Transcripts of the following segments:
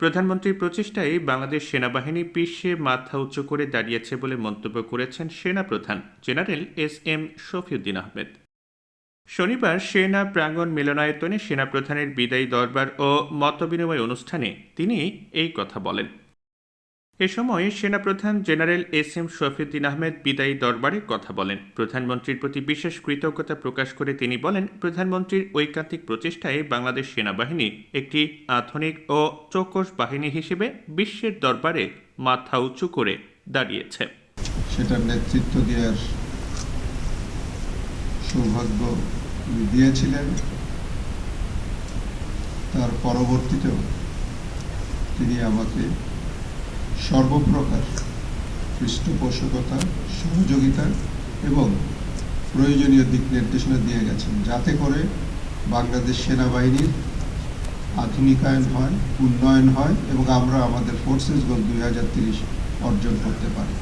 প্রধানমন্ত্রীর প্রচেষ্টায় বাংলাদেশ সেনাবাহিনী বিশ্বে মাথা উঁচু করে দাঁড়িয়েছে বলে মন্তব্য করেছেন সেনাপ্রধান জেনারেল এস শফিউদ্দিন আহমেদ। শনিবার সেনা প্রাঙ্গণ মিলনায়তনে সেনাপ্রধানের বিদায়ী দরবার ও মতবিনিময় অনুষ্ঠানে তিনি এই কথা বলেন। এ সময় সেনাপ্রধান জেনারেল শফিউদ্দিন আহমেদ বিদায়ী দরবারে কথা বলেন। প্রধানমন্ত্রীর প্রতি বিশেষ কৃতজ্ঞতা প্রকাশ করে তিনি বলেন, প্রধানমন্ত্রীর ঐকান্তিক প্রচেষ্টায় বাংলাদেশ সেনাবাহিনী একটি আধুনিক ও চৌকস বাহিনী হিসেবে বিশ্বের দরবারে মাথা উঁচু করে দাঁড়িয়েছে। সেটার নেতৃত্ব দেওয়ার সৌভাগ্য দিয়েছিলেন। তার পরবর্তীতেও তিনি আমাকে সর্বপ্রকার পৃষ্ঠপোষকতা, সহযোগিতা এবং প্রয়োজনীয় দিক নির্দেশনা দিয়ে গেছেন, যাতে করে বাংলাদেশ সেনাবাহিনীর আধুনিকায়ন হয়, উন্নয়ন হয় এবং আমরা আমাদের ফোর্সেস গোল 2030 অর্জন করতে পারি।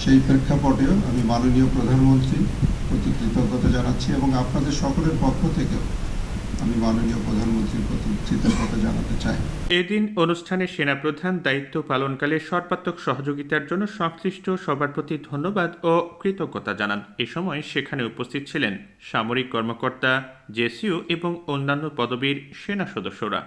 সেই প্রেক্ষাপটেও আমি মাননীয় প্রধানমন্ত্রীর প্রতি কৃতজ্ঞতা জানাচ্ছি এবং আপনাদের সকলের পক্ষ থেকেও আমি মাননীয় প্রধানমন্ত্রীর প্রতি কৃতজ্ঞতা জানাতে চাই। এদিন অনুষ্ঠানে সেনাপ্রধান দায়িত্ব পালনকালে সর্বাত্মক সহযোগিতার জন্য সংশ্লিষ্ট সবার প্রতি ধন্যবাদ ও কৃতজ্ঞতা জানান। এ সময় সেখানে উপস্থিত ছিলেন সামরিক কর্মকর্তা, জেসিও এবং অন্যান্য পদবীর সেনা সদস্যরা।